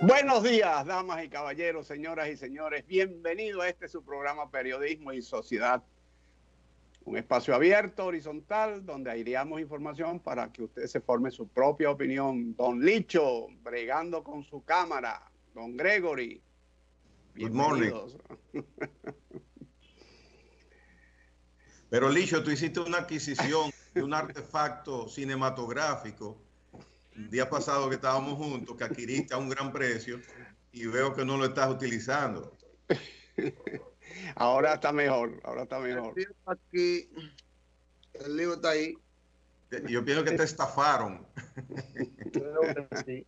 Buenos días, damas y caballeros, señoras y señores. Bienvenido a su programa Periodismo y Sociedad. Un espacio abierto, horizontal, donde aireamos información para que usted se forme su propia opinión. Don Licho, bregando con su cámara. Don Gregory, Good morning. bienvenidos. Pero Licho, tú hiciste una adquisición de un artefacto cinematográfico el día pasado que estábamos juntos, que adquiriste a un gran precio y veo que no lo estás utilizando. Ahora está mejor, ahora está mejor. Aquí, el libro está ahí. Yo pienso que te estafaron. Creo que sí.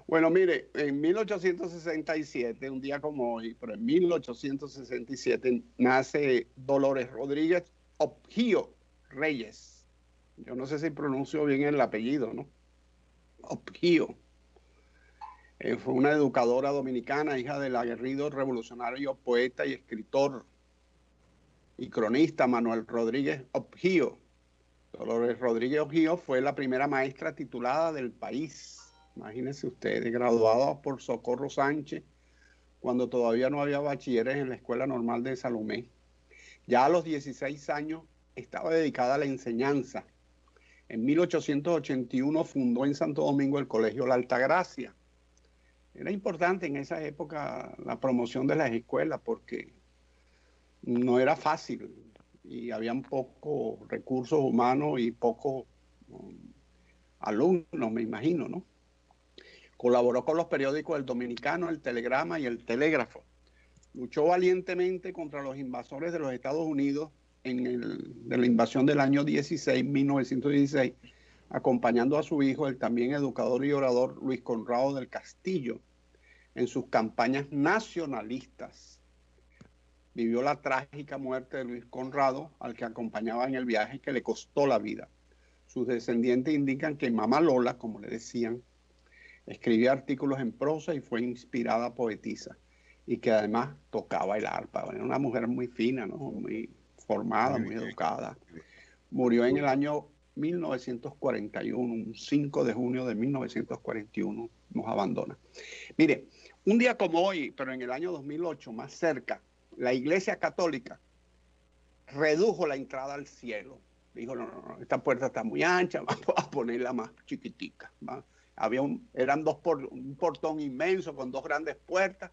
Bueno, mire, en 1867, un día como hoy, pero en 1867 nace Dolores Rodríguez Objío Reyes. Yo no sé si pronuncio bien el apellido, ¿no? Objío. Fue una educadora dominicana, hija del aguerrido revolucionario, poeta y escritor y cronista Manuel Rodríguez Objío. Dolores Rodríguez Objío fue la primera maestra titulada del país. Imagínense ustedes, graduada por Socorro Sánchez, cuando todavía no había bachilleres en la Escuela Normal de Salomé. Ya a los 16 años estaba dedicada a la enseñanza. En 1881 fundó en Santo Domingo el Colegio La Altagracia. Era importante en esa época la promoción de las escuelas porque no era fácil y habían pocos recursos humanos y pocos alumnos, me imagino, ¿no? Colaboró con los periódicos El Dominicano, El Telegrama y El Telégrafo. Luchó valientemente contra los invasores de los Estados Unidos de la invasión del año 1916, acompañando a su hijo, el también educador y orador Luis Conrado del Castillo, en sus campañas nacionalistas. Vivió la trágica muerte de Luis Conrado, al que acompañaba en el viaje que le costó la vida. Sus descendientes indican que Mamá Lola, como le decían, escribía artículos en prosa y fue inspirada poetisa, y que además tocaba el arpa. Era una mujer muy fina, ¿no? Muy formada, muy educada. Murió en el año 1941, un 5 de junio de 1941, nos abandona. Mire, un día como hoy, pero en el año 2008, más cerca, la Iglesia Católica redujo la entrada al cielo. Dijo, no, esta puerta está muy ancha, vamos a ponerla más chiquitica. Eran un portón inmenso con dos grandes puertas,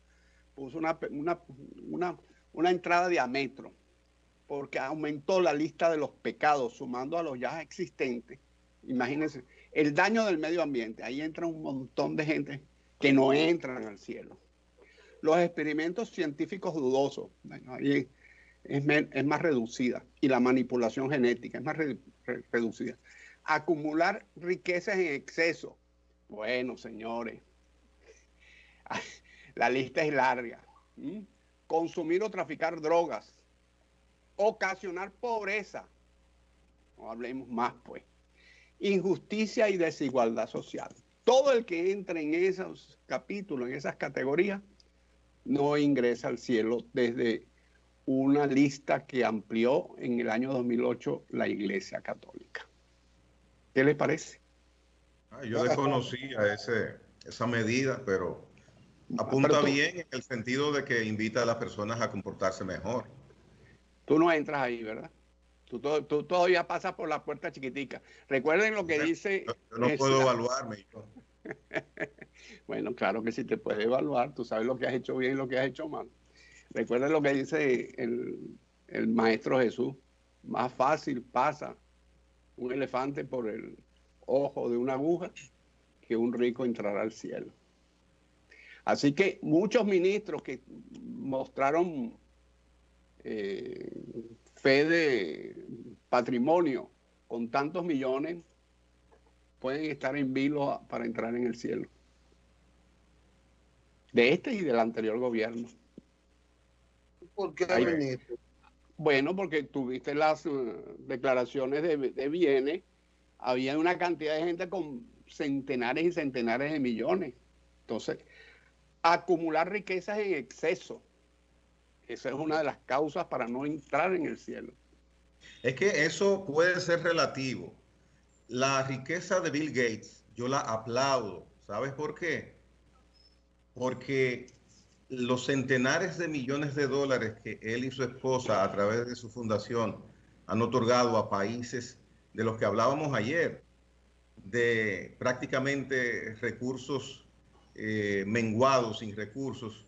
puso una entrada de a metro, porque aumentó la lista de los pecados, sumando a los ya existentes. Imagínense, el daño del medio ambiente, ahí entra un montón de gente que no entran al cielo. Los experimentos científicos dudosos, bueno, ahí es más reducida, y la manipulación genética es más reducida. Acumular riquezas en exceso. Bueno, señores, la lista es larga. Consumir o traficar drogas. Ocasionar pobreza. No hablemos más, pues. Injusticia y desigualdad social. Todo el que entre en esos capítulos, en esas categorías, no ingresa al cielo desde una lista que amplió en el año 2008 la Iglesia Católica. ¿Qué le parece? Yo desconocía esa medida, pero apunta bien en el sentido de que invita a las personas a comportarse mejor. Tú no entras ahí, ¿verdad? Tú todavía pasas por la puerta chiquitica. Recuerden lo que dice... Yo no puedo evaluarme. Bueno, claro que sí te puedes evaluar. Tú sabes lo que has hecho bien y lo que has hecho mal. Recuerden lo que dice el Maestro Jesús. Más fácil pasa un elefante por el ojo de una aguja que un rico entrar al cielo. Así que muchos ministros que mostraron fe de patrimonio con tantos millones pueden estar en vilo para entrar en el cielo. De este y del anterior gobierno. ¿Por qué, ministro? Bueno, porque tuviste las declaraciones de bienes, había una cantidad de gente con centenares y centenares de millones. Entonces, acumular riquezas en exceso, esa es una de las causas para no entrar en el cielo. Es que eso puede ser relativo. La riqueza de Bill Gates, yo la aplaudo. ¿Sabes por qué? porque los centenares de millones de dólares que él y su esposa a través de su fundación han otorgado a países de los que hablábamos ayer, de prácticamente recursos menguados, sin recursos,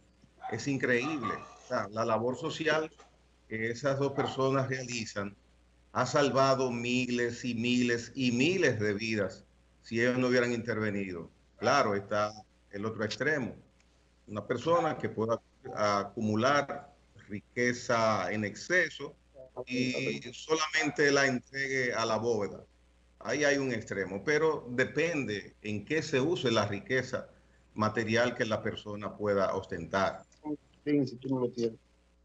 es increíble. O sea, la labor social que esas dos personas realizan ha salvado miles y miles y miles de vidas si ellos no hubieran intervenido. Claro, está el otro extremo. Una persona que pueda acumular riqueza en exceso y solamente la entregue a la bóveda. Ahí hay un extremo, pero depende en qué se use la riqueza material que la persona pueda ostentar. Sí, si tú no lo tienes.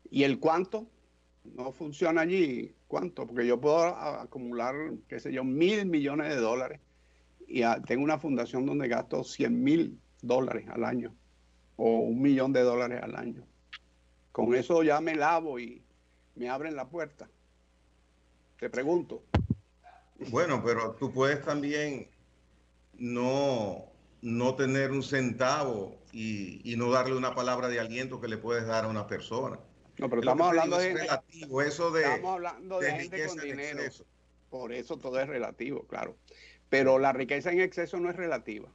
¿Y el cuánto? No funciona allí. ¿Cuánto? Porque yo puedo acumular, qué sé yo, $1.000 millones y tengo una fundación donde gasto $100.000 al año o $1.000.000 al año. Con eso ya me lavo y me abren la puerta. Te pregunto. Bueno, pero tú puedes también no tener un centavo y no darle una palabra de aliento que le puedes dar a una persona. No, pero Es lo que estamos te hablando digo, de es gente, relativo, eso estamos hablando de gente riqueza con en dinero. exceso. Por eso todo es relativo, claro. Pero la riqueza en exceso no es relativa.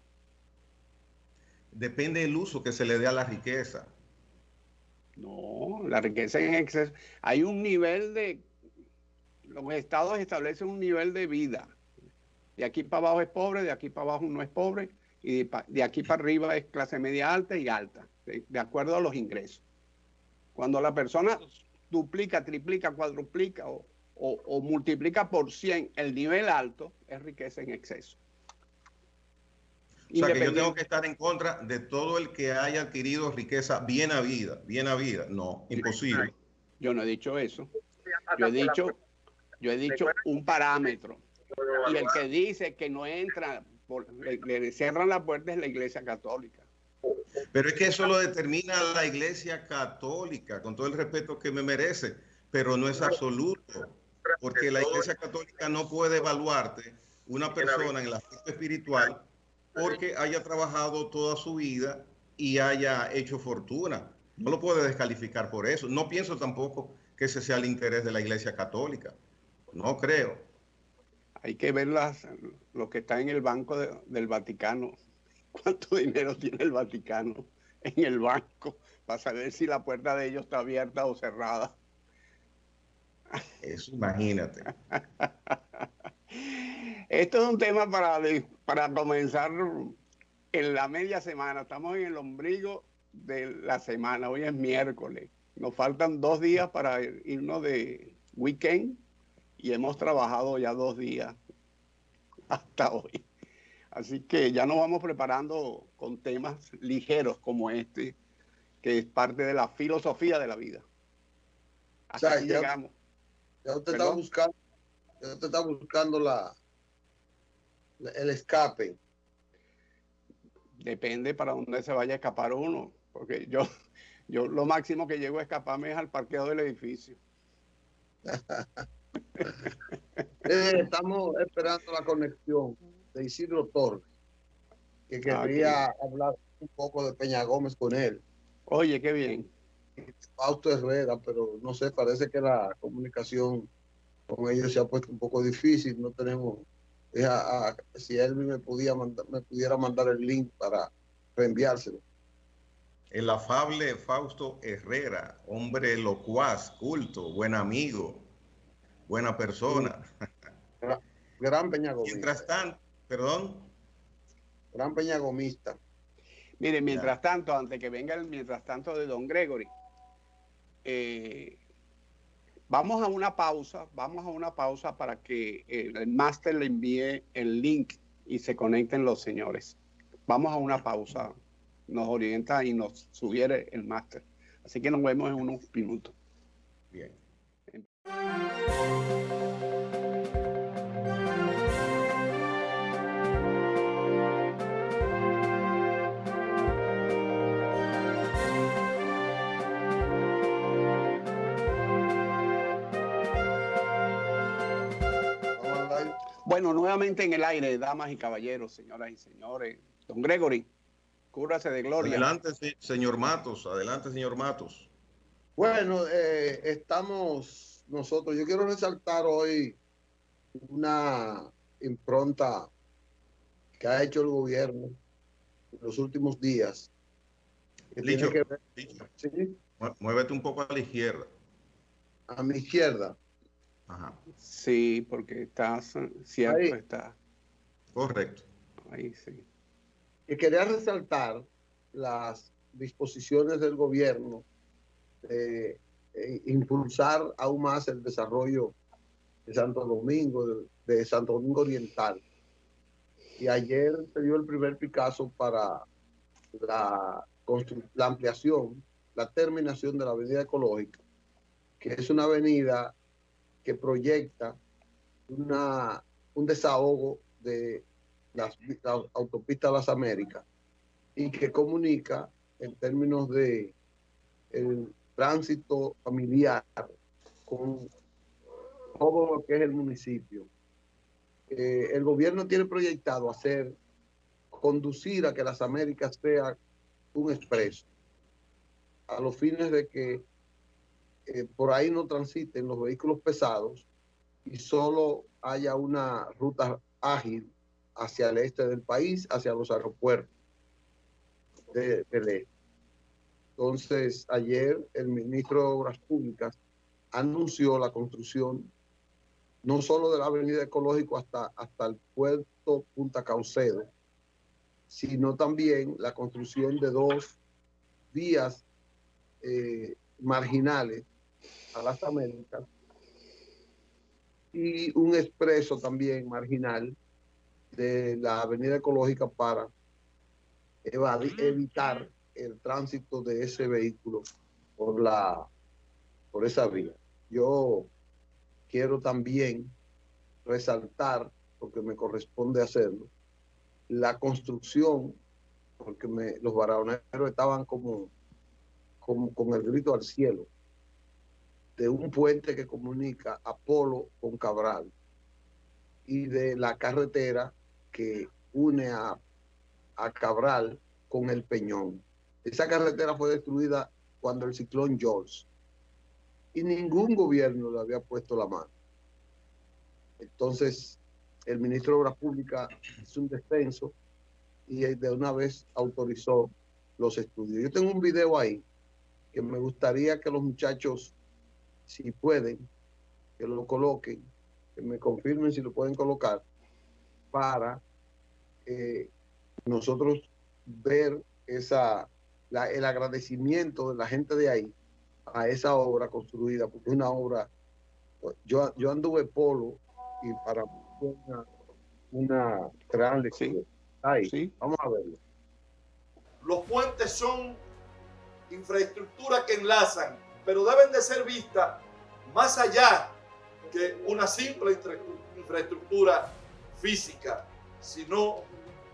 Depende del uso que se le dé a la riqueza. No, la riqueza en exceso. Hay un nivel de. Los estados establecen un nivel de vida. De aquí para abajo es pobre, de aquí para abajo no es pobre, y de aquí para arriba es clase media alta y alta, de acuerdo a los ingresos. Cuando la persona duplica, triplica, cuadruplica o multiplica por 100 el nivel alto, es riqueza en exceso. O sea, que yo tengo que estar en contra de todo el que haya adquirido riqueza bien habida, bien habida. No, imposible. Yo no he dicho eso. Yo he dicho un parámetro. Y el que dice que no entra, le cierran la puerta es la Iglesia Católica. Pero es que eso lo determina la Iglesia Católica, con todo el respeto que me merece, pero no es absoluto, porque la Iglesia Católica no puede evaluarte una persona en el aspecto espiritual porque haya trabajado toda su vida y haya hecho fortuna. No lo puede descalificar por eso. No pienso tampoco que ese sea el interés de la Iglesia Católica. No creo. Hay que ver lo que está en el banco del Vaticano. ¿Cuánto dinero tiene el Vaticano en el banco? Para saber si la puerta de ellos está abierta o cerrada. Eso, imagínate. Esto es un tema para comenzar en la media semana. Estamos en el ombligo de la semana. Hoy es miércoles. Nos faltan 2 días para irnos de weekend y hemos trabajado ya 2 días hasta hoy. Así que ya nos vamos preparando con temas ligeros como este, que es parte de la filosofía de la vida. Hasta aquí llegamos. Ya usted está buscando el escape. Depende para dónde se vaya a escapar uno, porque yo lo máximo que llego a escaparme es al parqueo del edificio. Estamos esperando la conexión de Isidro Torres, que quería hablar un poco de Peña Gómez con él. Oye, qué bien. Fausto Herrera, pero no sé, parece que la comunicación con ellos se ha puesto un poco difícil. No tenemos, si él me pudiera mandar el link para reenviárselo. El afable Fausto Herrera, hombre locuaz, culto, buen amigo, buena persona. Gran peñagomista. Mientras tanto, perdón. Gran peñagomista. Mire, mientras tanto, antes que venga el mientras tanto de Don Gregory, vamos a una pausa para que el máster le envíe el link y se conecten los señores. Vamos a una pausa, nos orienta y nos sugiere el máster. Así que nos vemos en unos minutos. Bien. Bueno, nuevamente en el aire, damas y caballeros, señoras y señores. Don Gregory, Cúbrase de gloria. Adelante, señor Matos. Adelante, señor Matos. Bueno, estamos nosotros. Yo quiero resaltar hoy una impronta que ha hecho el gobierno en los últimos días. Que Licho, tiene que ver, Licho, ¿sí? muévete un poco a la izquierda. A mi izquierda. Ajá. Sí, porque estás cierto, Ahí. está. Correcto. Ahí sí. Que quería resaltar las disposiciones del gobierno de impulsar aún más el desarrollo de Santo Domingo, de Santo Domingo Oriental. Y ayer se dio el primer Picasso para la ampliación, la terminación de la avenida ecológica, que es una avenida que proyecta un desahogo de las autopistas de las Américas y que comunica en términos de el tránsito familiar con todo lo que es el municipio. El gobierno tiene proyectado conducir a que las Américas sea un expreso, a los fines de que por ahí no transiten los vehículos pesados y solo haya una ruta ágil hacia el este del país, hacia los aeropuertos del este. Entonces, ayer el ministro de Obras Públicas anunció la construcción no solo de la avenida Ecológico hasta el puerto Punta Caucedo, sino también la construcción de 2 vías marginales a las Américas y un expreso también marginal de la avenida Ecológica para evitar el tránsito de ese vehículo por esa vía. Yo quiero también resaltar, porque me corresponde hacerlo, la construcción, porque los barahoneros estaban como con el grito al cielo, de un puente que comunica Apolo con Cabral y de la carretera que une a Cabral con el Peñón. Esa carretera fue destruida cuando el ciclón George y ningún gobierno le había puesto la mano. Entonces, el ministro de Obras Públicas hizo un descenso y de una vez autorizó los estudios. Yo tengo un video ahí que me gustaría que los muchachos, si pueden, que lo coloquen, que me confirmen si lo pueden colocar, para nosotros ver el agradecimiento de la gente de ahí a esa obra construida, porque es una obra, yo anduve polo y para una gran lectura. Sí. Ahí, Sí. vamos a verlo. Los puentes son infraestructura que enlazan, pero deben de ser vistas más allá que una simple infraestructura física, sino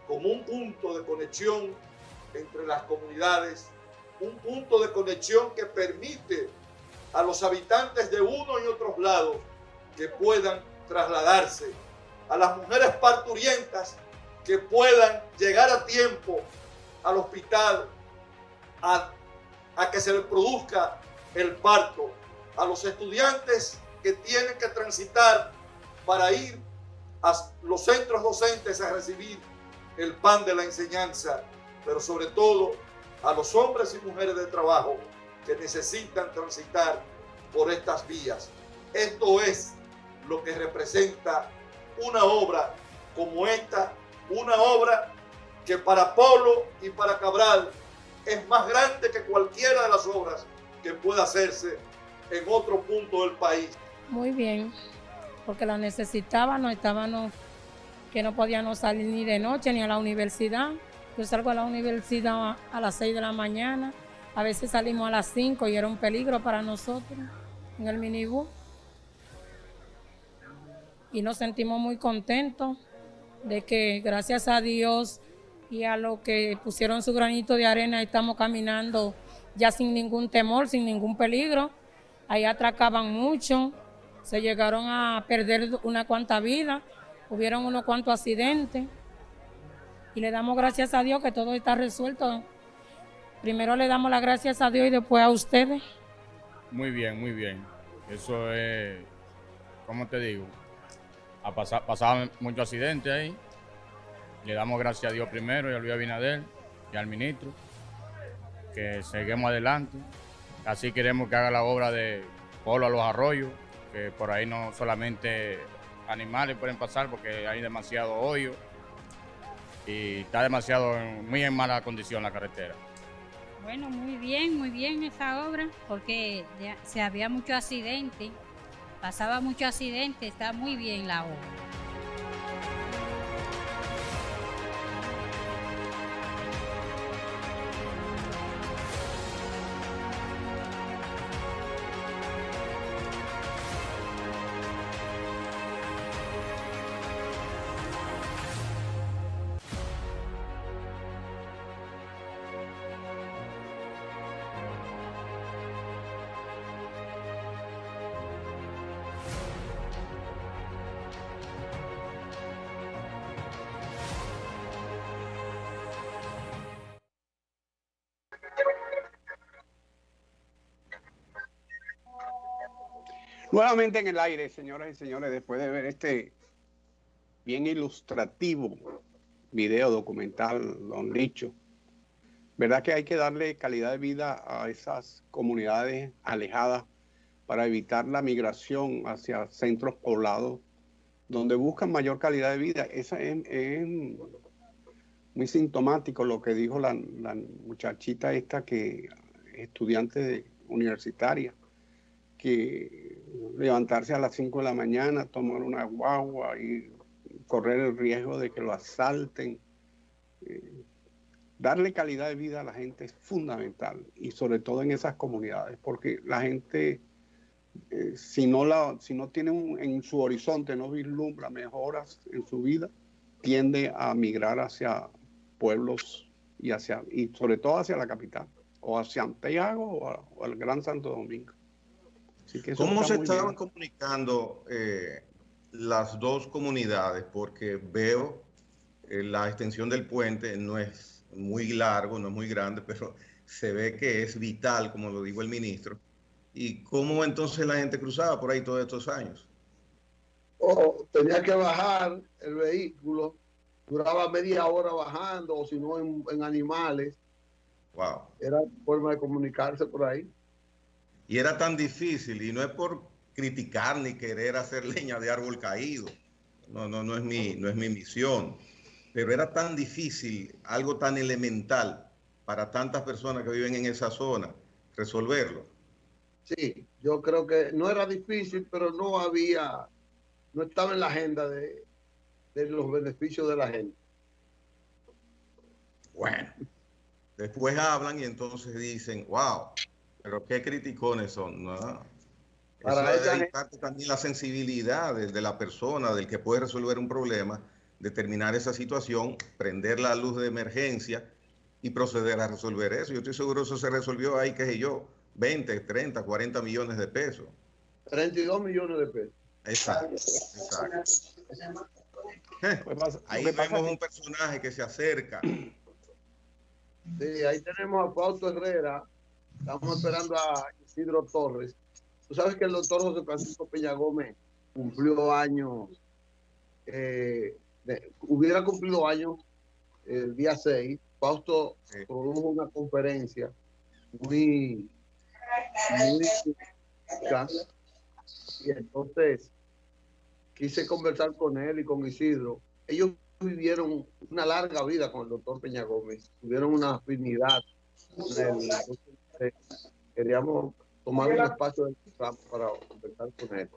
como un punto de conexión entre las comunidades, un punto de conexión que permite a los habitantes de uno y otros lados que puedan trasladarse, a las mujeres parturientas que puedan llegar a tiempo al hospital, a que se les produzca el parto, a los estudiantes que tienen que transitar para ir a los centros docentes a recibir el pan de la enseñanza, pero sobre todo a los hombres y mujeres de trabajo que necesitan transitar por estas vías. Esto es lo que representa una obra como esta, una obra que para Polo y para Cabral es más grande que cualquiera de las obras que pueda hacerse en otro punto del país. Muy bien, porque la necesitábamos, estábamos que no podíamos salir ni de noche ni a la universidad. Yo salgo a la universidad a las 6 de la mañana, a veces salimos a las 5 y era un peligro para nosotros en el minibús. Y nos sentimos muy contentos de que gracias a Dios y a lo que pusieron su granito de arena estamos caminando ya sin ningún temor, sin ningún peligro. Ahí atracaban mucho, se llegaron a perder una cuanta vida, hubieron unos cuantos accidentes y le damos gracias a Dios que todo está resuelto. Primero le damos las gracias a Dios y después a ustedes. Muy bien, muy bien. Eso es, ¿cómo te digo? Pasaban muchos accidentes ahí. Le damos gracias a Dios primero y a Luis Abinader y al ministro, que seguimos adelante. Así queremos que haga la obra de Polo a los Arroyos, que por ahí no solamente animales pueden pasar porque hay demasiado hoyo y está muy en mala condición la carretera. Bueno, muy bien esa obra, porque se había mucho accidente, pasaba mucho accidente, está muy bien la obra. Nuevamente en el aire, señoras y señores, después de ver este bien ilustrativo video documental, don Licho, ¿verdad que hay que darle calidad de vida a esas comunidades alejadas para evitar la migración hacia centros poblados donde buscan mayor calidad de vida? Eso es muy sintomático lo que dijo la muchachita esta, que es estudiante universitaria, que levantarse a las 5 de la mañana, tomar una guagua y correr el riesgo de que lo asalten. Darle calidad de vida a la gente es fundamental, y sobre todo en esas comunidades, porque la gente, si no tiene en su horizonte, no vislumbra mejoras en su vida, tiende a migrar hacia pueblos y sobre todo hacia la capital, o hacia Santiago o al Gran Santo Domingo. ¿Cómo se estaban comunicando las dos comunidades? Porque veo la extensión del puente no es muy largo, no es muy grande, pero se ve que es vital, como lo dijo el ministro. ¿Y cómo entonces la gente cruzaba por ahí todos estos años? Tenía que bajar el vehículo, duraba media hora bajando, o si no en animales. Wow. Era forma de comunicarse por ahí. Y era tan difícil, y no es por criticar ni querer hacer leña de árbol caído. No es mi misión. Pero era tan difícil, algo tan elemental para tantas personas que viven en esa zona, resolverlo. Sí, yo creo que no era difícil, pero no estaba en la agenda de los beneficios de la gente. Bueno, después hablan y entonces dicen, wow, pero qué criticones son, ¿no? Para eso hay parte también la sensibilidad de la persona, del que puede resolver un problema, determinar esa situación, prender la luz de emergencia y proceder a resolver eso. Yo estoy seguro que eso se resolvió ahí, qué sé yo, 20, 30, 40 millones de pesos. 32 millones de pesos. Exacto. Ahí vemos un personaje que se acerca. Sí, ahí tenemos a Fausto Herrera. Estamos esperando a Isidro Torres. Tú sabes que el doctor José Francisco Peña Gómez cumplió años, hubiera cumplido años el día 6. Fausto produjo una conferencia muy y entonces quise conversar con él y con Isidro. Ellos vivieron una larga vida con el doctor Peña Gómez, tuvieron una afinidad. Queríamos tomar un espacio del programa para conversar con él.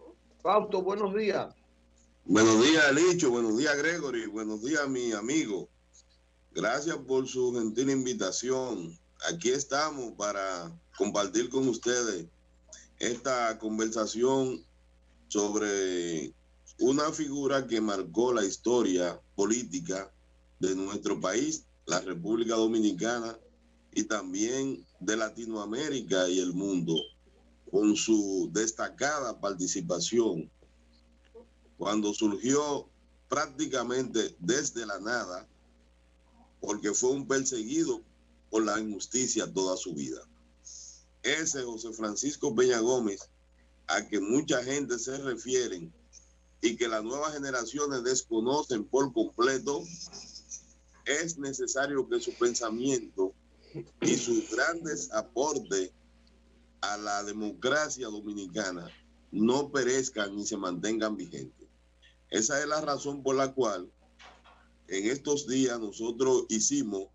Fausto, buenos días. Buenos días, Licho. Buenos días, Gregory. Buenos días, mi amigo. Gracias por su gentil invitación. Aquí estamos para compartir con ustedes esta conversación sobre una figura que marcó la historia política de nuestro país, la República Dominicana, y también de Latinoamérica y el mundo, con su destacada participación cuando surgió prácticamente desde la nada porque fue un perseguido por la injusticia toda su vida. Ese José Francisco Peña Gómez, a que mucha gente se refiere y que las nuevas generaciones desconocen por completo, es necesario que su pensamiento y sus grandes aportes a la democracia dominicana no perezcan ni se mantengan vigentes. Esa es la razón por la cual en estos días nosotros hicimos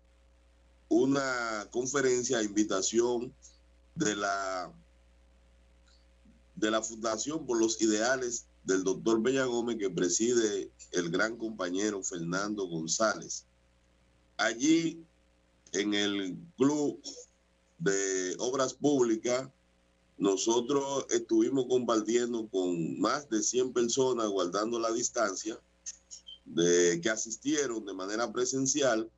una conferencia a invitación de la Fundación por los Ideales del doctor Peña Gómez, que preside el gran compañero Fernando González. Allí, en el Club de Obras Públicas, nosotros estuvimos compartiendo con más de 100 personas, guardando la distancia, que asistieron de manera presencial,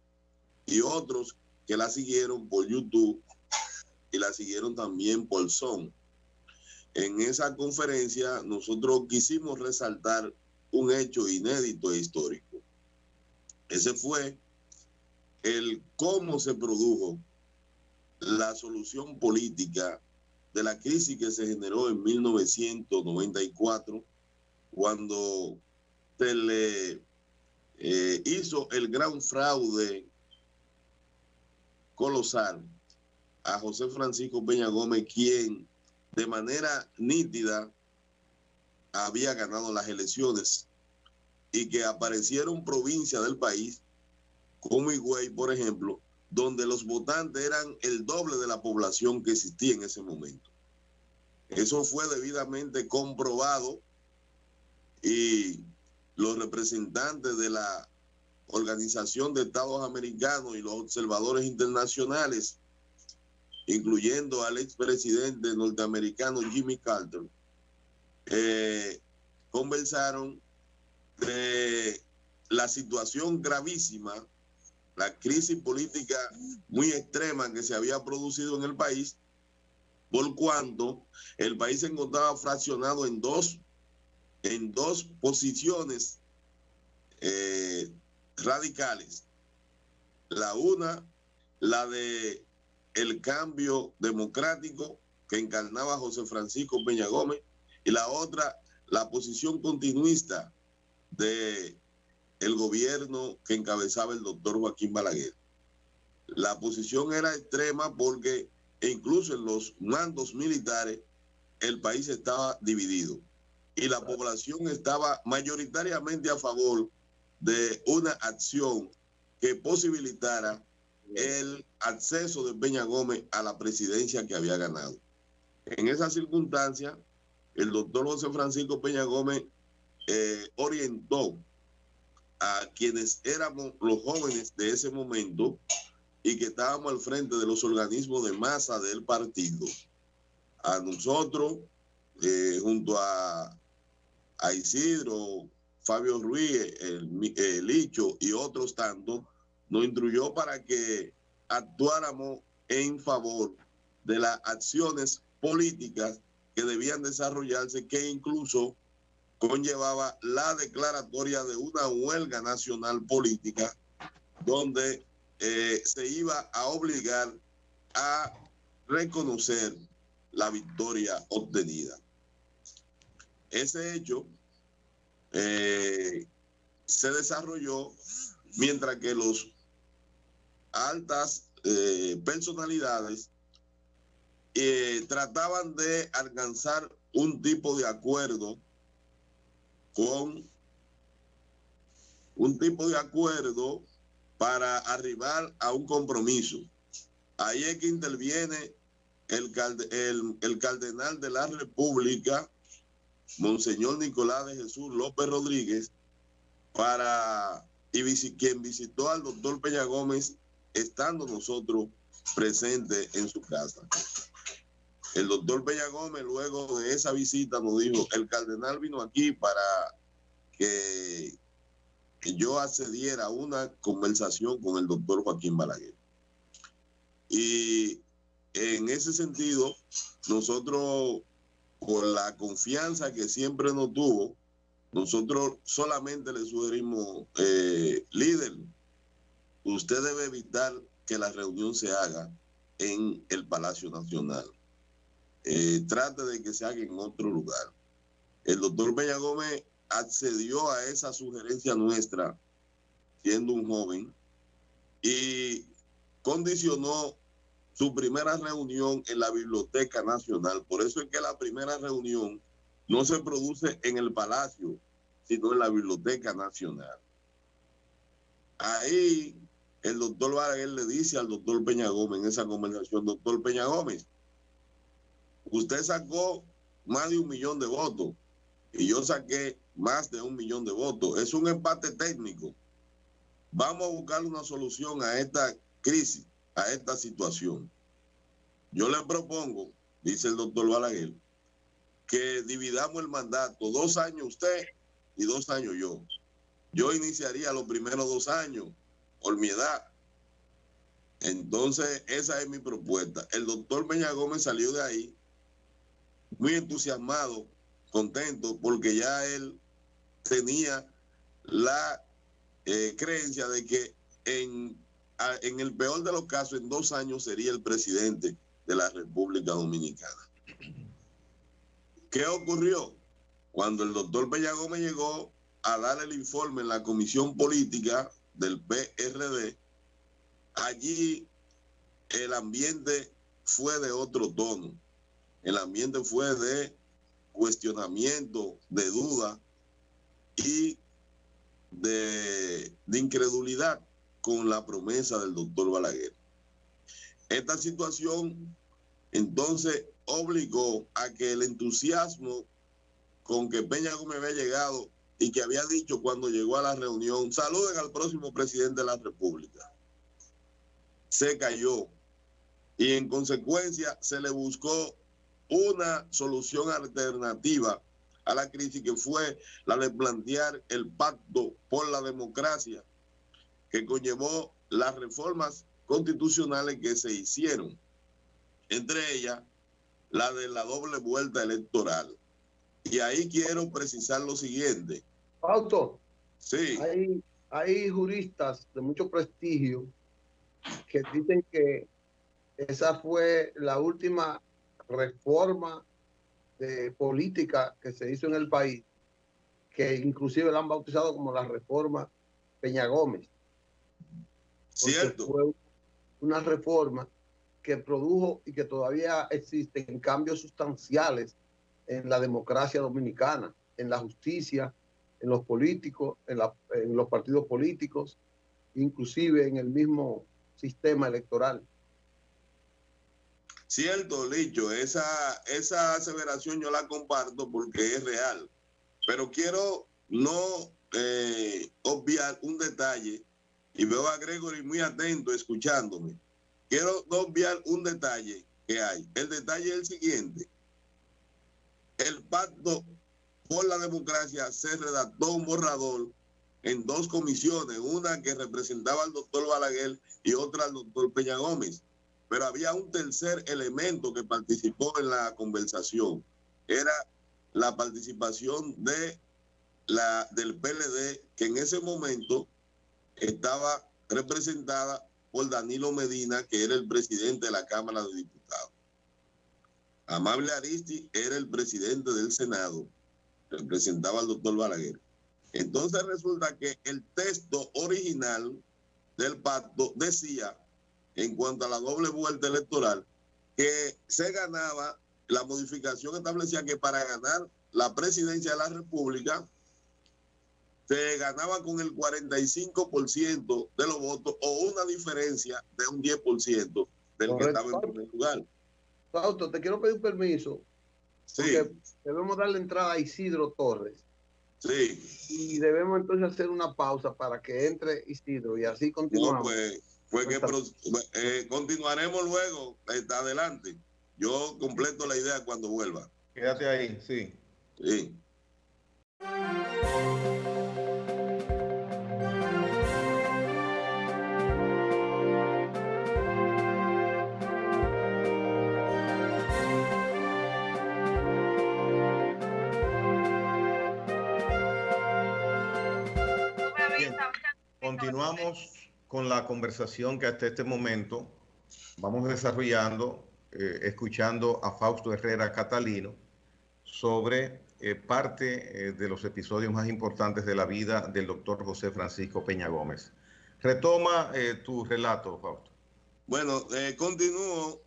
y otros que la siguieron por YouTube y la siguieron también por Zoom. En esa conferencia nosotros quisimos resaltar un hecho inédito e histórico. Ese fue el cómo se produjo la solución política de la crisis que se generó en 1994, cuando se le hizo el gran fraude colosal a José Francisco Peña Gómez, quien de manera nítida había ganado las elecciones, y que aparecieron provincias del país como Higüey, por ejemplo, donde los votantes eran el doble de la población que existía en ese momento. Eso fue debidamente comprobado, y los representantes de la Organización de Estados Americanos y los observadores internacionales, incluyendo al expresidente norteamericano Jimmy Carter, conversaron de la situación gravísima, la crisis política muy extrema que se había producido en el país, por cuanto el país se encontraba fraccionado en dos posiciones radicales. La una, la de el cambio democrático que encarnaba José Francisco Peña Gómez, y la otra, la posición continuista de el gobierno que encabezaba el doctor Joaquín Balaguer. La posición era extrema porque incluso en los mandos militares el país estaba dividido y la población estaba mayoritariamente a favor de una acción que posibilitara el acceso de Peña Gómez a la presidencia que había ganado. En esa circunstancia, el doctor José Francisco Peña Gómez orientó a quienes éramos los jóvenes de ese momento y que estábamos al frente de los organismos de masa del partido. A nosotros, junto a Isidro, Fabio Ruiz, el Licho y otros tantos, nos instruyó para que actuáramos en favor de las acciones políticas que debían desarrollarse, que incluso conllevaba la declaratoria de una huelga nacional política, donde se iba a obligar a reconocer la victoria obtenida. Ese hecho se desarrolló mientras que los altas personalidades trataban de alcanzar un tipo de acuerdo para arribar a un compromiso. Ahí es que interviene el cardenal de la República, Monseñor Nicolás de Jesús López Rodríguez, quien visitó al doctor Peña Gómez estando nosotros presentes en su casa. El doctor Peña Gómez, luego de esa visita, nos dijo: el cardenal vino aquí para que yo accediera a una conversación con el doctor Joaquín Balaguer. Y en ese sentido, nosotros, por la confianza que siempre nos tuvo, nosotros solamente le sugerimos: líder, usted debe evitar que la reunión se haga en el Palacio Nacional. Trate de que se haga en otro lugar. El doctor Peña Gómez accedió a esa sugerencia nuestra siendo un joven y condicionó su primera reunión en la Biblioteca Nacional. Por eso es que la primera reunión no se produce en el Palacio, sino en la Biblioteca Nacional. Ahí el doctor Balaguer le dice al doctor Peña Gómez en esa conversación: doctor Peña Gómez, usted sacó más de 1 millón de votos y yo saqué más de 1 millón de votos. Es un empate técnico. Vamos a buscar una solución a esta crisis, a esta situación. Yo le propongo, dice el doctor Balaguer, que dividamos el mandato, 2 años usted y 2 años yo. Yo iniciaría los primeros 2 años por mi edad. Entonces, esa es mi propuesta. El doctor Peña Gómez salió de ahí muy entusiasmado, contento, porque ya él tenía la creencia de que en el peor de los casos, en 2 años sería el presidente de la República Dominicana. ¿Qué ocurrió? Cuando el doctor Peña Gómez llegó a dar el informe en la comisión política del PRD, allí el ambiente fue de otro tono. El ambiente fue de cuestionamiento, de duda y de incredulidad con la promesa del doctor Balaguer. Esta situación entonces obligó a que el entusiasmo con que Peña Gómez había llegado y que había dicho cuando llegó a la reunión, saluden al próximo presidente de la República, se cayó y en consecuencia se le buscó una solución alternativa a la crisis, que fue la de plantear el pacto por la democracia, que conllevó las reformas constitucionales que se hicieron, entre ellas la de la doble vuelta electoral. Y ahí quiero precisar lo siguiente. Fausto, sí, hay juristas de mucho prestigio que dicen que esa fue la última reforma de política que se hizo en el país, que inclusive la han bautizado como la reforma Peña Gómez. Cierto. Fue una reforma que produjo y que todavía existen cambios sustanciales en la democracia dominicana, en la justicia, en los políticos, en los partidos políticos, inclusive en el mismo sistema electoral. Cierto, Licho, esa aseveración yo la comparto porque es real, pero quiero no obviar un detalle, y veo a Gregory muy atento escuchándome. Quiero no obviar un detalle que hay. El detalle es el siguiente: el pacto por la democracia se redactó un borrador en 2 comisiones, una que representaba al doctor Balaguer y otra al doctor Peña Gómez. Pero había un tercer elemento que participó en la conversación. Era la participación del PLD, que en ese momento estaba representada por Danilo Medina, que era el presidente de la Cámara de Diputados. Amable Aristi era el presidente del Senado, representaba al doctor Balaguer. Entonces resulta que el texto original del pacto decía, en cuanto a la doble vuelta electoral, que se ganaba, la modificación establecía que para ganar la presidencia de la República se ganaba con el 45% de los votos o una diferencia de un 10% del Correcto. Que estaba en primer lugar. Fausto, te quiero pedir permiso. Sí. Porque debemos darle entrada a Isidro Torres. Sí. Y debemos entonces hacer una pausa para que entre Isidro y así continuamos. No, continuaremos luego. Está adelante. Yo completo la idea cuando vuelva. Quédate ahí, sí. Sí. Bien. Continuamos con la conversación que hasta este momento vamos desarrollando, escuchando a Fausto Herrera Catalino sobre parte de los episodios más importantes de la vida del doctor José Francisco Peña Gómez. Retoma tu relato, Fausto. Bueno, continúo.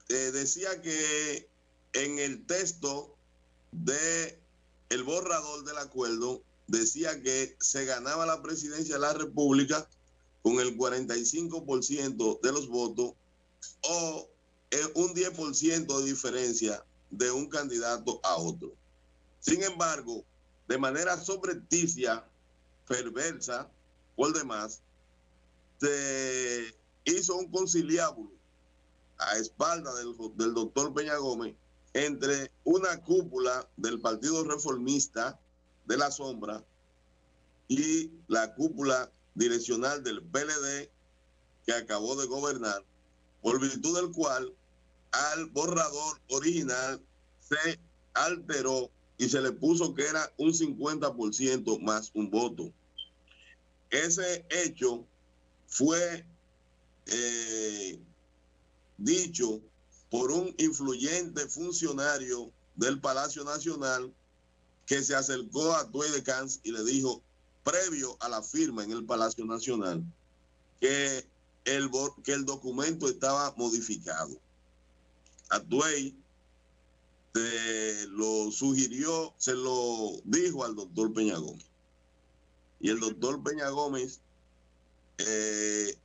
Decía que en el texto de el borrador del acuerdo decía que se ganaba la presidencia de la República con el 45% de los votos o un 10% de diferencia de un candidato a otro. Sin embargo, de manera subrepticia, perversa, por demás, se hizo un conciliábulo a espalda del doctor Peña Gómez entre una cúpula del Partido Reformista de la Sombra y la cúpula direccional del PLD que acabó de gobernar, por virtud del cual al borrador original se alteró y se le puso que era un 50% más un voto. Ese hecho fue dicho por un influyente funcionario del Palacio Nacional que se acercó a Tuey de Cans y le dijo, previo a la firma en el Palacio Nacional, que el documento estaba modificado. Tuey se lo sugirió, se lo dijo al doctor Peña Gómez. Y el doctor Peña Gómez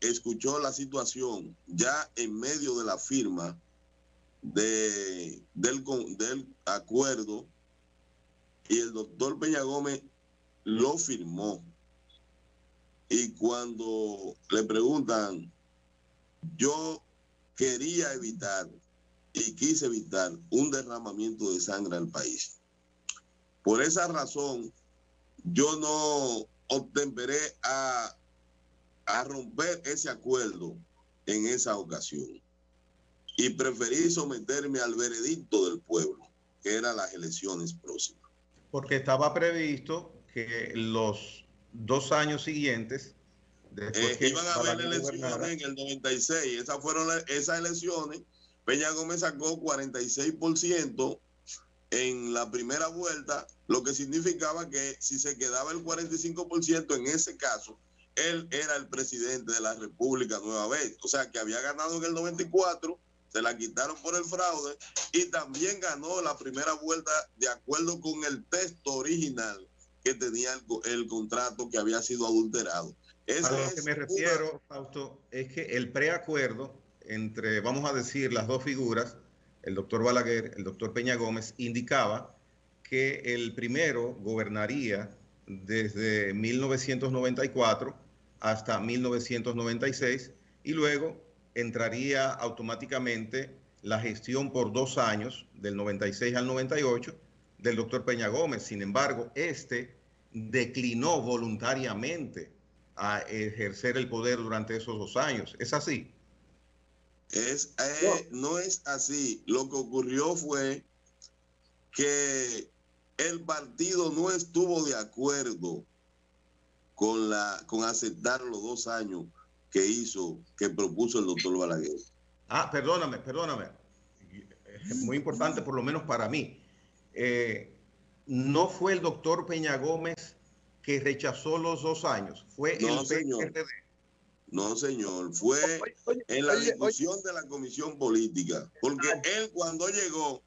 escuchó la situación ya en medio de la firma del acuerdo, y el doctor Peña Gómez lo firmó. Y cuando le preguntan, yo quería evitar y quise evitar un derramamiento de sangre al país. Por esa razón, yo no obtemperé a romper ese acuerdo en esa ocasión y preferí someterme al veredicto del pueblo, que eran las elecciones próximas. Porque estaba previsto que los 2 años siguientes, después que iban a haber elecciones en el 96, esas elecciones, Peña Gómez sacó 46% en la primera vuelta, lo que significaba que si se quedaba el 45% en ese caso, él era el presidente de la República nueva vez. O sea, que había ganado en el 94, se la quitaron por el fraude y también ganó la primera vuelta de acuerdo con el texto original que tenía el contrato que había sido adulterado. A lo que me refiero, Fausto, es que el preacuerdo entre, vamos a decir, las dos figuras, el doctor Balaguer, el doctor Peña Gómez, indicaba que el primero gobernaría desde 1994 hasta 1996 y luego entraría automáticamente la gestión por 2 años, del 96 al 98, del doctor Peña Gómez. Sin embargo, declinó voluntariamente a ejercer el poder durante esos 2 años. ¿Es así? No es así. Lo que ocurrió fue que el partido no estuvo de acuerdo con aceptar los 2 años que propuso el doctor Balaguer. Perdóname. Es muy importante, por lo menos para mí. No fue el doctor Peña Gómez que rechazó los 2 años, fue el PRD. No, señor, fue en la discusión de la comisión política, porque él cuando llegó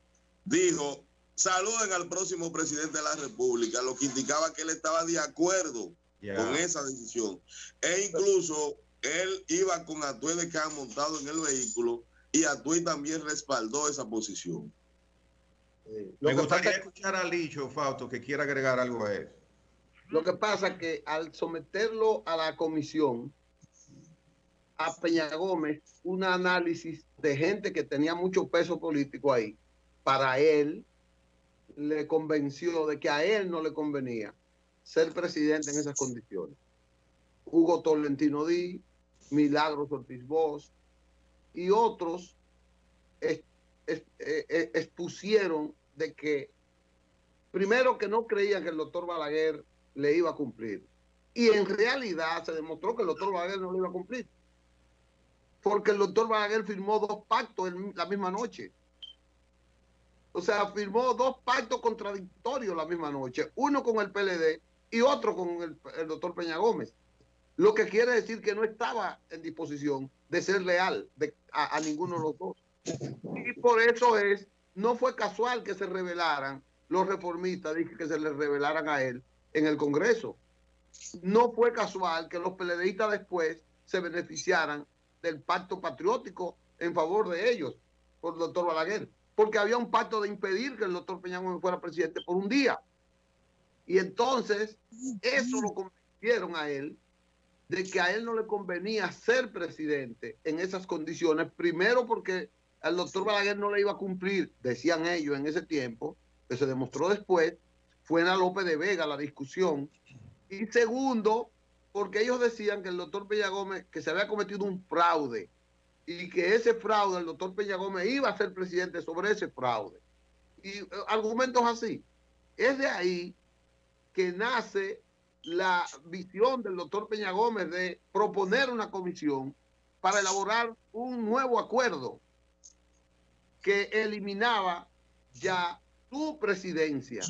dijo, saluden al próximo presidente de la República, lo que indicaba que él estaba de acuerdo con esa decisión. E incluso él iba con Atuey de Can montado en el vehículo y Atuey también respaldó esa posición. Me gustaría escuchar a Licho, Fausto, que quiera agregar algo a eso. Lo que pasa es que al someterlo a la comisión, a Peña Gómez, un análisis de gente que tenía mucho peso político ahí, para él le convenció de que a él no le convenía ser presidente en esas condiciones. Hugo Tolentino Díaz, Milagros Ortiz Bosch y otros expusieron de que, primero, que no creían que el doctor Balaguer le iba a cumplir, Y en realidad se demostró que el doctor Balaguer no lo iba a cumplir. Porque el doctor Balaguer firmó 2 pactos en la misma noche. O sea, firmó 2 pactos contradictorios la misma noche. Uno con el PLD y otro con el doctor Peña Gómez. Lo que quiere decir que no estaba en disposición de ser leal a ninguno de los dos. Y por eso no fue casual que se rebelaran los reformistas, que se les rebelaran a él en el Congreso. No fue casual que los PLDistas después se beneficiaran del pacto patriótico en favor de ellos, por el doctor Balaguer, porque había un pacto de impedir que el doctor Peña Gómez fuera presidente por un día. Y entonces, eso lo convencieron a él de que a él no le convenía ser presidente en esas condiciones, primero porque al doctor Balaguer no le iba a cumplir, decían ellos en ese tiempo, que se demostró después, fue en la López de Vega la discusión, y segundo, porque ellos decían que el doctor Peña Gómez, que se había cometido un fraude, y que ese fraude, el doctor Peña Gómez iba a ser presidente sobre ese fraude. Y argumentos así. Es de ahí que nace la visión del doctor Peña Gómez de proponer una comisión para elaborar un nuevo acuerdo que eliminaba ya su presidencia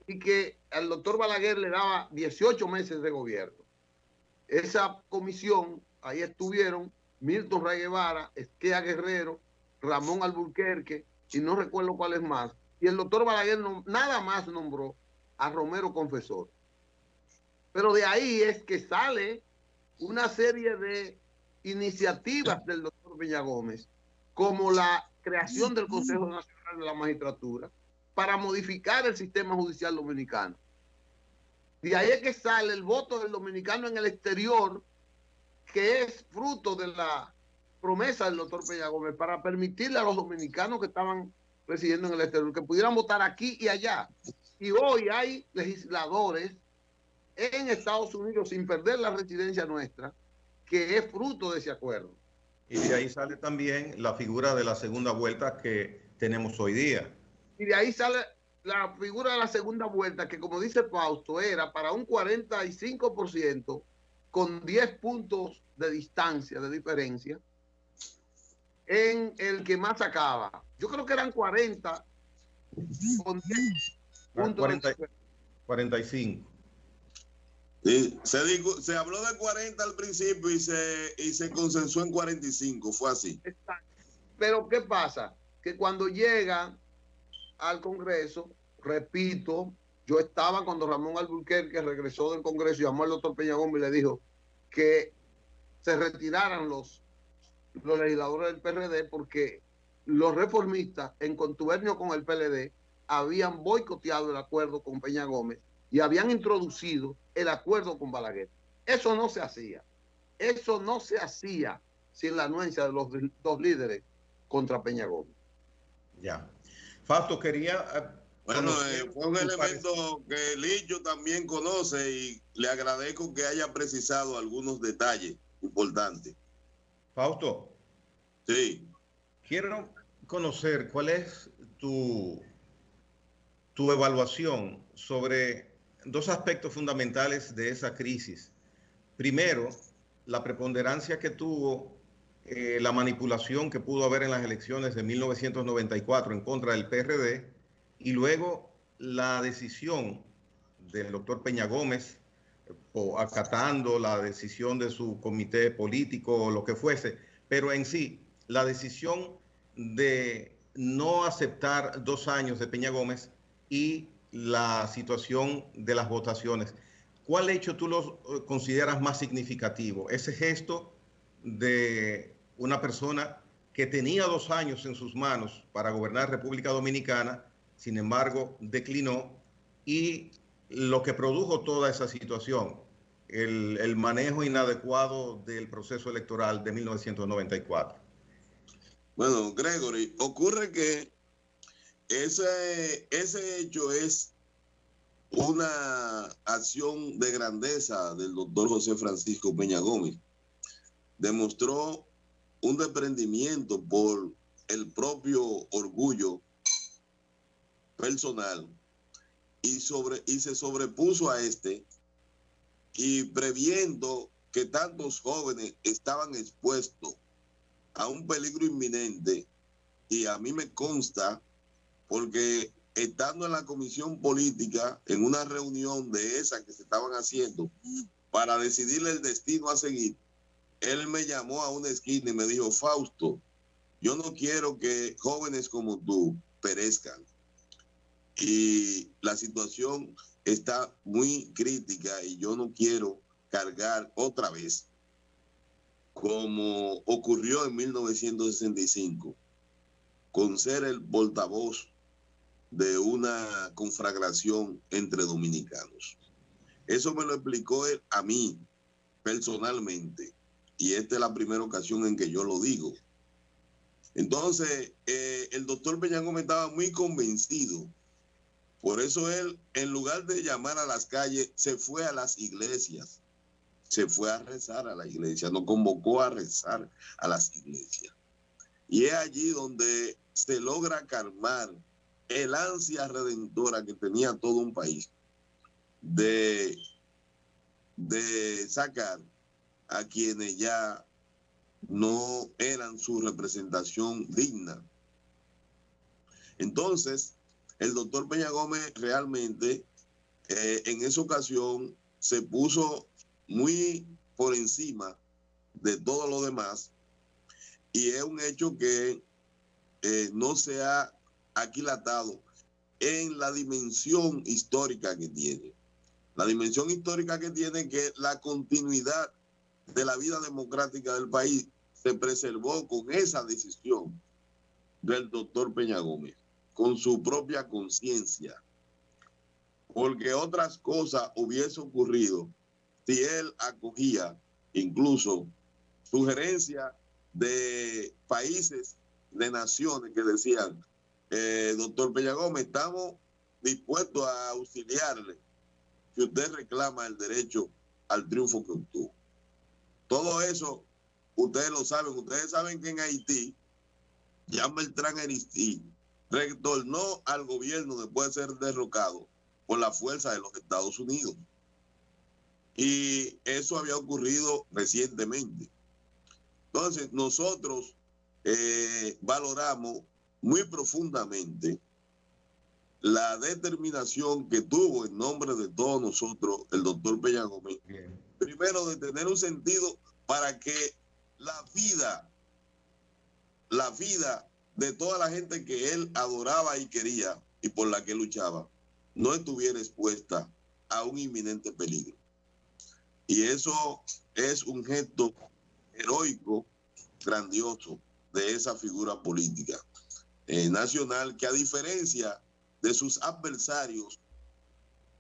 y que al doctor Balaguer le daba 18 meses de gobierno. Esa comisión, ahí estuvieron Milton Ray Guevara, Esquea Guerrero, Ramón Alburquerque, y no recuerdo cuál es más. Y el doctor Balaguer nada más nombró a Romero Confesor. Pero de ahí es que sale una serie de iniciativas del doctor Peña Gómez, como la creación del Consejo Nacional de la Magistratura, para modificar el sistema judicial dominicano. De ahí es que sale el voto del dominicano en el exterior, que es fruto de la promesa del doctor Peña Gómez para permitirle a los dominicanos que estaban residiendo en el exterior que pudieran votar aquí y allá. Y hoy hay legisladores en Estados Unidos, sin perder la residencia nuestra, que es fruto de ese acuerdo. Y de ahí sale también la figura de la segunda vuelta que tenemos hoy día. Y de ahí sale la figura de la segunda vuelta, que como dice Fausto, era para un 45% con 10 puntos de distancia, de diferencia, en el que más sacaba. Yo creo que eran 40 con 10 puntos 45. Sí, se habló de 40 al principio y se consensuó en 45, fue así. Pero ¿qué pasa? Que cuando llega al Congreso, repito, yo estaba cuando Ramón Alburquerque regresó del Congreso, llamó al doctor Peña Gómez y le dijo que se retiraran los legisladores del PRD porque los reformistas, en contubernio con el PLD, habían boicoteado el acuerdo con Peña Gómez y habían introducido el acuerdo con Balaguer. Eso no se hacía. Eso no se hacía sin la anuencia de los 2 líderes contra Peña Gómez. Ya. Fausto, quería... Bueno, fue un elemento que Licho también conoce y le agradezco que haya precisado algunos detalles importantes. Fausto. Sí. Quiero conocer cuál es tu evaluación sobre 2 aspectos fundamentales de esa crisis. Primero, la preponderancia que tuvo la manipulación que pudo haber en las elecciones de 1994 en contra del PRD, y luego la decisión del doctor Peña Gómez, o acatando la decisión de su comité político o lo que fuese, pero en sí, la decisión de no aceptar 2 años de Peña Gómez y la situación de las votaciones. ¿Cuál hecho tú lo consideras más significativo? ¿Ese gesto de una persona que tenía 2 años en sus manos para gobernar República Dominicana, sin embargo declinó, y lo que produjo toda esa situación, el manejo inadecuado del proceso electoral de 1994? Bueno, Gregory, ocurre que ese hecho es una acción de grandeza del doctor José Francisco Peña Gómez. Demostró un desprendimiento por el propio orgullo personal y se sobrepuso a y previendo que tantos jóvenes estaban expuestos a un peligro inminente, y a mí me consta, porque estando en la comisión política, en una reunión de esa que se estaban haciendo para decidirle el destino a seguir, él me llamó a una esquina y me dijo: Fausto, yo no quiero que jóvenes como tú perezcan. Y la situación está muy crítica y yo no quiero cargar otra vez, como ocurrió en 1965, con ser el portavoz de una conflagración entre dominicanos. Eso me lo explicó él a mí personalmente, y esta es la primera ocasión en que yo lo digo. Entonces, el doctor Peña Gómez estaba muy convencido. Por eso él, en lugar de llamar a las calles, se fue a las iglesias. Se fue a rezar a la iglesia, nos convocó a rezar a las iglesias. Y es allí donde se logra calmar el ansia redentora que tenía todo un país de sacar a quienes ya no eran su representación digna. Entonces, el doctor Peña Gómez realmente en esa ocasión se puso muy por encima de todo lo demás, y es un hecho que no se ha aquilatado en la dimensión histórica que tiene. La dimensión histórica que tiene, que la continuidad de la vida democrática del país se preservó con esa decisión del doctor Peña Gómez, con su propia conciencia, porque otras cosas hubiese ocurrido si él acogía incluso sugerencias de países, de naciones que decían: doctor Peña Gómez, estamos dispuestos a auxiliarle si usted reclama el derecho al triunfo que obtuvo. Todo eso ustedes lo saben. Ustedes saben que en Haití, Jean Bertrand Aristide retornó al gobierno después de ser derrocado por la fuerza de los Estados Unidos. Y eso había ocurrido recientemente. Entonces, nosotros valoramos muy profundamente la determinación que tuvo en nombre de todos nosotros el doctor Peña Gómez. Bien. Primero, de tener un sentido para que la vida de toda la gente que él adoraba y quería y por la que luchaba no estuviera expuesta a un inminente peligro. Y eso es un gesto heroico, grandioso, de esa figura política nacional, que a diferencia de sus adversarios,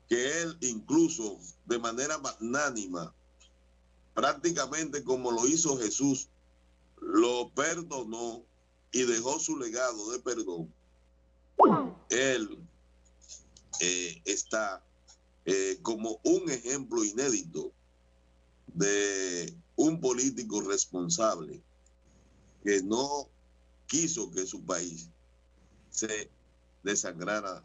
que él incluso de manera magnánima, prácticamente como lo hizo Jesús, lo perdonó y dejó su legado de perdón. Él está como un ejemplo inédito de un político responsable que no quiso que su país se desangrara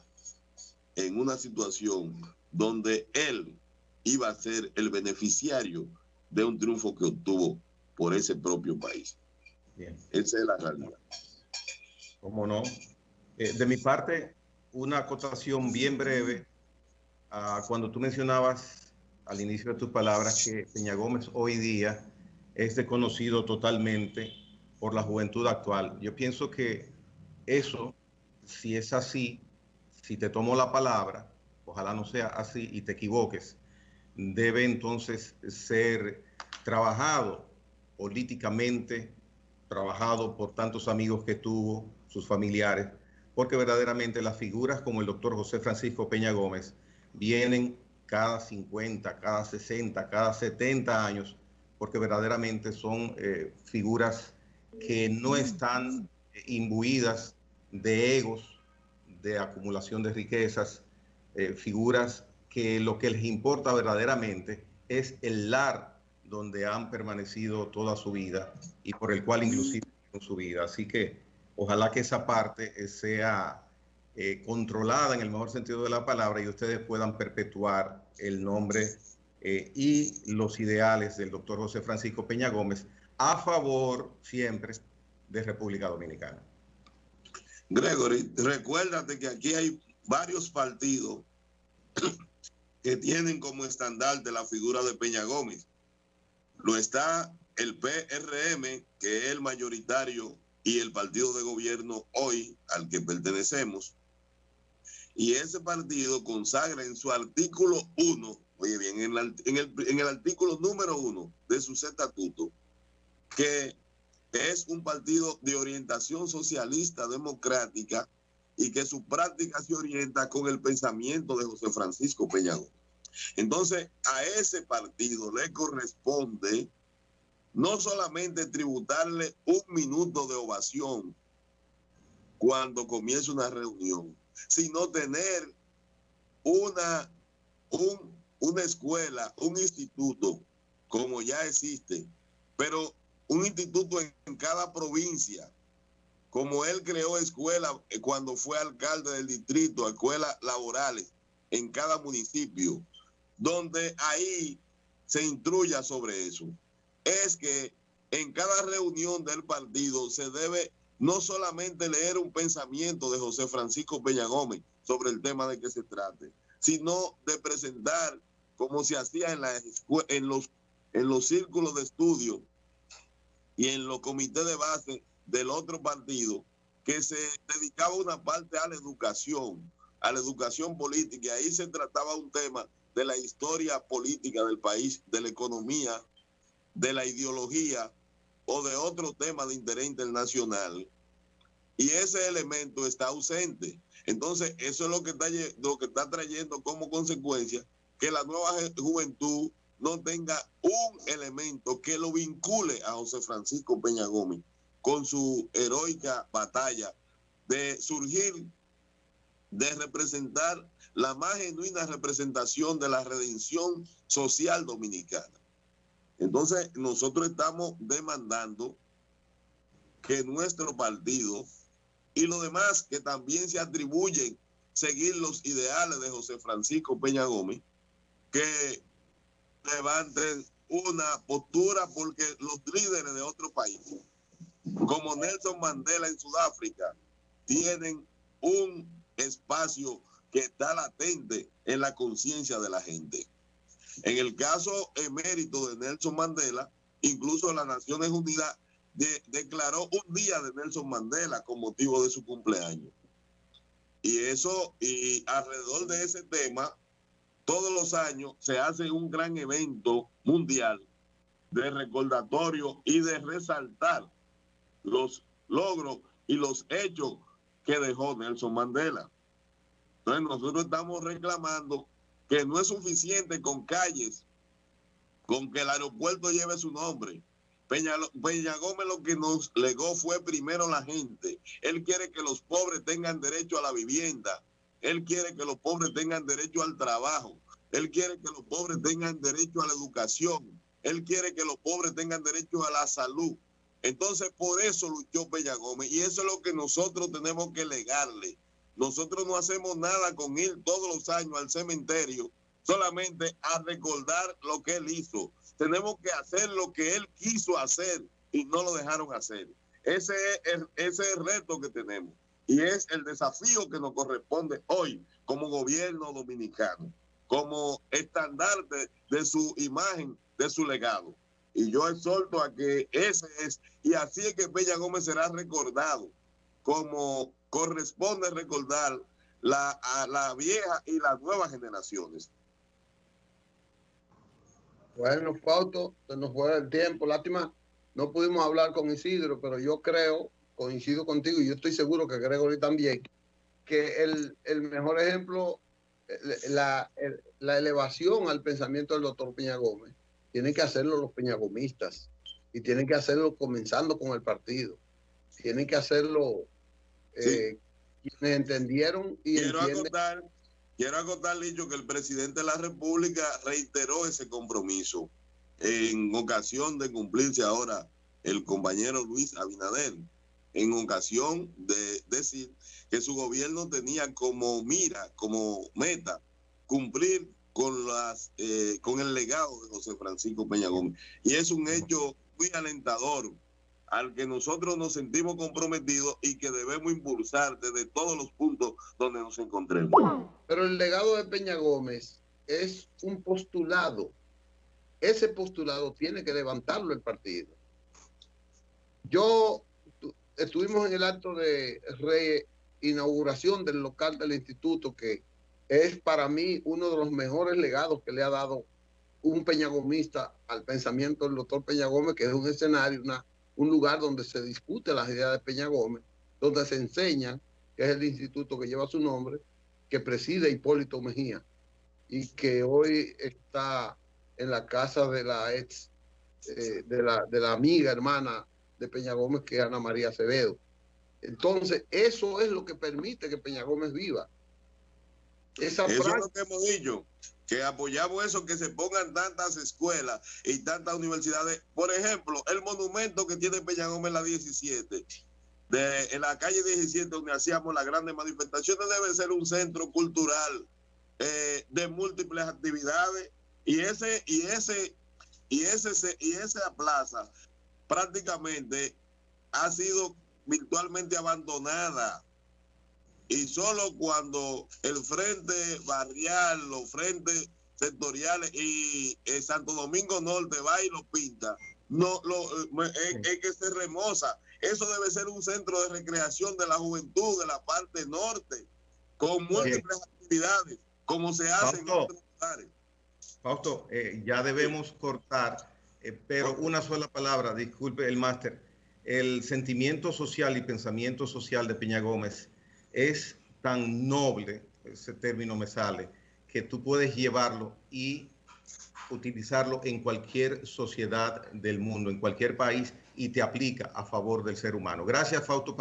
en una situación donde él iba a ser el beneficiario de un triunfo que obtuvo por ese propio país. Bien. Esa es la realidad. ¿Cómo no? De mi parte, una acotación bien breve. Cuando tú mencionabas al inicio de tus palabras que Peña Gómez hoy día es desconocido totalmente por la juventud actual. Yo pienso que eso, si es así, si te tomo la palabra, ojalá no sea así y te equivoques, debe entonces ser trabajado políticamente, trabajado por tantos amigos que tuvo, sus familiares, porque verdaderamente las figuras como el doctor José Francisco Peña Gómez vienen cada 50, cada 60, cada 70 años, porque verdaderamente son figuras que no están imbuidas de egos, de acumulación de riquezas, figuras que lo que les importa verdaderamente es el lar donde han permanecido toda su vida y por el cual inclusive su vida. Así que ojalá que esa parte sea controlada en el mejor sentido de la palabra y ustedes puedan perpetuar el nombre y los ideales del doctor José Francisco Peña Gómez a favor siempre de República Dominicana. Gregory, recuérdate que aquí hay varios partidos que tienen como estandarte la figura de Peña Gómez. Lo está el PRM, que es el mayoritario y el partido de gobierno hoy al que pertenecemos. Y ese partido consagra en su artículo 1, oye bien, en el artículo número 1 de sus estatutos, que es un partido de orientación socialista democrática y que su práctica se orienta con el pensamiento de José Francisco Peña Gómez. Entonces, a ese partido le corresponde no solamente tributarle 1 minuto de ovación cuando comienza una reunión, sino tener una escuela, un instituto, como ya existe, pero un instituto en cada provincia, como él creó escuelas cuando fue alcalde del distrito, escuelas laborales en cada municipio, donde ahí se instruya sobre eso. Es que en cada reunión del partido se debe no solamente leer un pensamiento de José Francisco Peña Gómez sobre el tema de que se trate, sino de presentar, como se hacía en los círculos de estudio y en los comités de base del otro partido, que se dedicaba una parte a la educación política, y ahí se trataba un tema de la historia política del país, de la economía, de la ideología o de otro tema de interés internacional. Y ese elemento está ausente. Entonces, eso es lo que está trayendo como consecuencia que la nueva juventud no tenga un elemento que lo vincule a José Francisco Peña Gómez con su heroica batalla de surgir, de representar la más genuina representación de la redención social dominicana. Entonces, nosotros estamos demandando que nuestro partido y los demás que también se atribuyen seguir los ideales de José Francisco Peña Gómez, que levanten una postura, porque los líderes de otros países, como Nelson Mandela en Sudáfrica, tienen un espacio que está latente en la conciencia de la gente. En el caso emérito de Nelson Mandela, incluso las Naciones Unidas declaró un día de Nelson Mandela con motivo de su cumpleaños. Y alrededor de ese tema, todos los años se hace un gran evento mundial de recordatorio y de resaltar los logros y los hechos que dejó Nelson Mandela. Entonces nosotros estamos reclamando que no es suficiente con calles, con que el aeropuerto lleve su nombre. Peña Gómez lo que nos legó fue primero la gente. Él quiere que los pobres tengan derecho a la vivienda. Él quiere que los pobres tengan derecho al trabajo. Él quiere que los pobres tengan derecho a la educación. Él quiere que los pobres tengan derecho a la salud. Entonces, por eso luchó Peña Gómez. Y eso es lo que nosotros tenemos que legarle. Nosotros no hacemos nada con ir todos los años al cementerio solamente a recordar lo que él hizo. Tenemos que hacer lo que él quiso hacer y no lo dejaron hacer. Ese es el reto que tenemos. Y es el desafío que nos corresponde hoy como gobierno dominicano, como estandarte de su imagen, de su legado. Y yo exhorto a que ese es, y así es que Peña Gómez será recordado, como corresponde recordar a la vieja y las nuevas generaciones. Bueno, Fausto, se nos fue el tiempo. Lástima, no pudimos hablar con Isidro, pero yo creo, coincido contigo, y yo estoy seguro que Gregory también, que el mejor ejemplo, la elevación al pensamiento del doctor Peña Gómez, tienen que hacerlo los peñagomistas, y tienen que hacerlo comenzando con el partido. Tienen que hacerlo quienes entendieron y Quiero acotar, Licho, que el presidente de la República reiteró ese compromiso en ocasión de cumplirse ahora el compañero Luis Abinader, en ocasión de decir que su gobierno tenía como mira, como meta, cumplir con el legado de José Francisco Peña Gómez. Y es un hecho muy alentador al que nosotros nos sentimos comprometidos y que debemos impulsar desde todos los puntos donde nos encontremos. Pero el legado de Peña Gómez es un postulado. Ese postulado tiene que levantarlo el partido. Estuvimos en el acto de reinauguración del local del instituto, que es para mí uno de los mejores legados que le ha dado un peñagomista al pensamiento del doctor Peña Gómez, que es un escenario, un lugar donde se discute las ideas de Peña Gómez, donde se enseñan, que es el instituto que lleva su nombre, que preside Hipólito Mejía, y que hoy está en la casa de la ex, de la amiga hermana de Peña Gómez, que es Ana María Acevedo. Entonces, eso es lo que permite que Peña Gómez viva. Eso es lo que hemos dicho, que apoyamos eso, que se pongan tantas escuelas y tantas universidades. Por ejemplo, el monumento que tiene Peña Gómez en la 17, en la calle 17, donde hacíamos las grandes manifestaciones, debe ser un centro cultural de múltiples actividades, y esa plaza prácticamente ha sido virtualmente abandonada, y solo cuando el frente barrial, los frentes sectoriales y Santo Domingo Norte va y lo pinta, es que se remoza. Eso debe ser un centro de recreación de la juventud de la parte norte, con múltiples actividades, como se hace en otros lugares. Fausto, ya debemos cortar, pero una sola palabra, disculpe el máster. El sentimiento social y pensamiento social de Peña Gómez es tan noble, ese término me sale, que tú puedes llevarlo y utilizarlo en cualquier sociedad del mundo, en cualquier país, y te aplica a favor del ser humano. Gracias, Fausto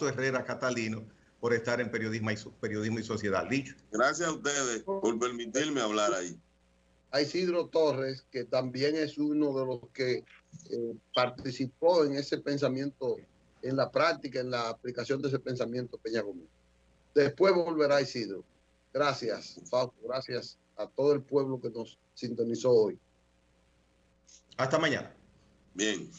Herrera Catalino, por estar en Periodismo y Sociedad. Dicho. Gracias a ustedes por permitirme hablar ahí. A Isidro Torres, que también es uno de los que participó en ese pensamiento, en la práctica, en la aplicación de ese pensamiento, Peña Gómez. Después volverá Isidro. Gracias, Fausto. Gracias a todo el pueblo que nos sintonizó hoy. Hasta mañana. Bien.